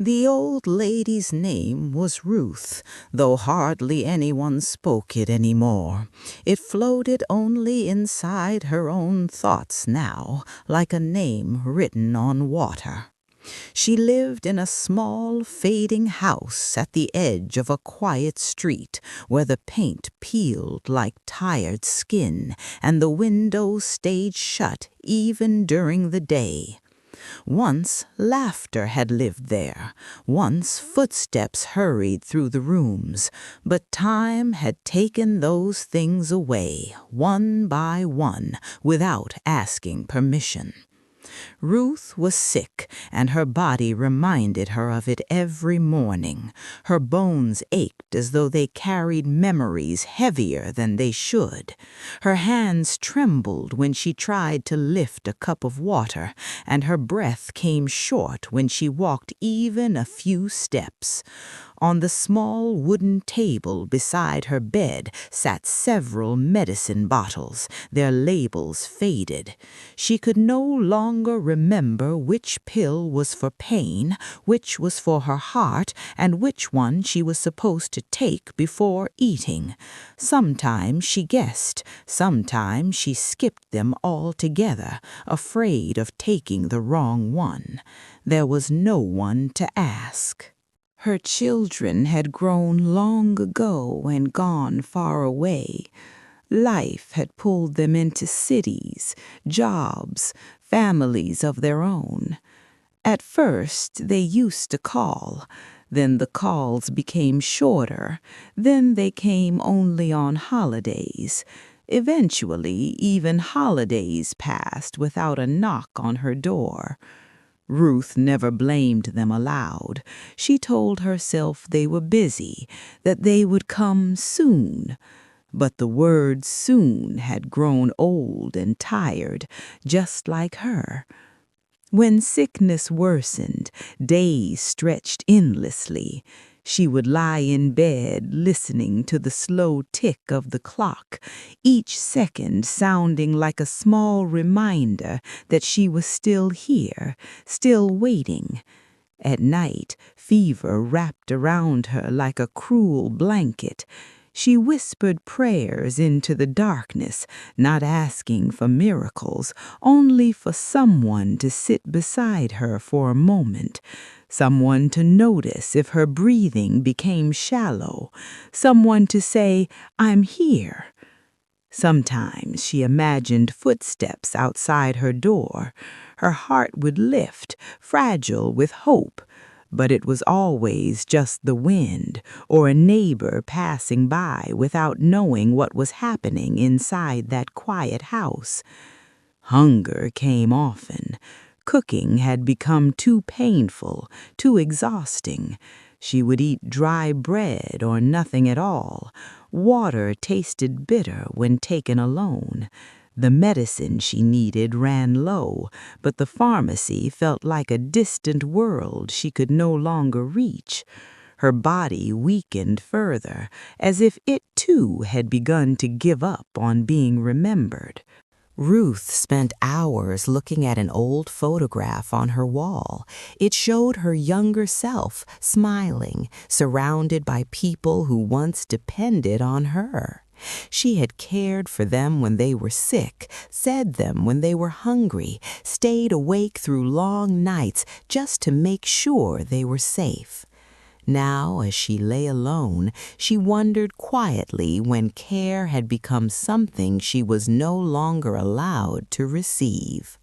The old lady's name was Ruth, though hardly anyone spoke it any more. It floated only inside her own thoughts now, like a name written on water. She lived in a small, fading house at the edge of a quiet street where the paint peeled like tired skin and the windows stayed shut even during the day. Once laughter had lived there, once footsteps hurried through the rooms, but time had taken those things away, one by one, without asking permission. Ruth was sick, and her body reminded her of it every morning. Her bones ached as though they carried memories heavier than they should. Her hands trembled when she tried to lift a cup of water, and her breath came short when she walked even a few steps. On the small wooden table beside her bed sat several medicine bottles, their labels faded. She could no longer remember which pill was for pain, which was for her heart, and which one she was supposed to take before eating. Sometimes she guessed, sometimes she skipped them altogether, afraid of taking the wrong one. There was no one to ask. Her children had grown long ago and gone far away. Life had pulled them into cities, jobs, families of their own. At first they used to call, then the calls became shorter, then they came only on holidays. Eventually, even holidays passed without a knock on her door. Ruth never blamed them aloud. She told herself they were busy, that they would come soon. But the word soon had grown old and tired, just like her. When sickness worsened, days stretched endlessly. She would lie in bed listening to the slow tick of the clock, each second sounding like a small reminder that she was still here, still waiting. At night, fever wrapped around her like a cruel blanket. She whispered prayers into the darkness, not asking for miracles, only for someone to sit beside her for a moment, someone to notice if her breathing became shallow, someone to say, "I'm here." Sometimes she imagined footsteps outside her door. Her heart would lift, fragile with hope. But it was always just the wind or a neighbor passing by without knowing what was happening inside that quiet house. Hunger came often. Cooking had become too painful, too exhausting. She would eat dry bread or nothing at all. Water tasted bitter when taken alone. The medicine she needed ran low, but the pharmacy felt like a distant world she could no longer reach. Her body weakened further, as if it too had begun to give up on being remembered. Ruth spent hours looking at an old photograph on her wall. It showed her younger self, smiling, surrounded by people who once depended on her. She had cared for them when they were sick, fed them when they were hungry, stayed awake through long nights just to make sure they were safe. Now, as she lay alone, she wondered quietly when care had become something she was no longer allowed to receive.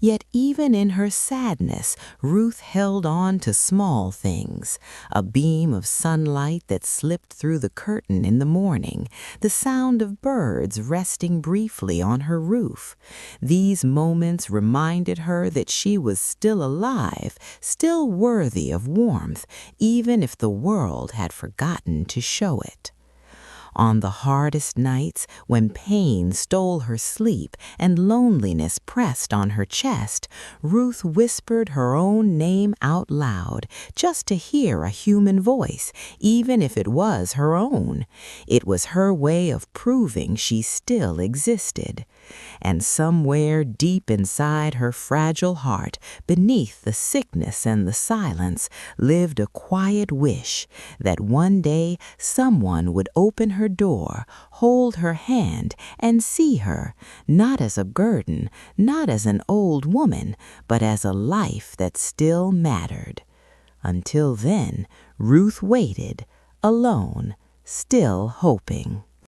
Yet even in her sadness, Ruth held on to small things, a beam of sunlight that slipped through the curtain in the morning, the sound of birds resting briefly on her roof. These moments reminded her that she was still alive, still worthy of warmth, even if the world had forgotten to show it. On the hardest nights, when pain stole her sleep and loneliness pressed on her chest, Ruth whispered her own name out loud, just to hear a human voice, even if it was her own. It was her way of proving she still existed. And somewhere deep inside her fragile heart, beneath the sickness and the silence, lived a quiet wish that one day someone would open her door, hold her hand, and see her, not as a burden, not as an old woman, but as a life that still mattered. Until then, Ruth waited, alone, still hoping.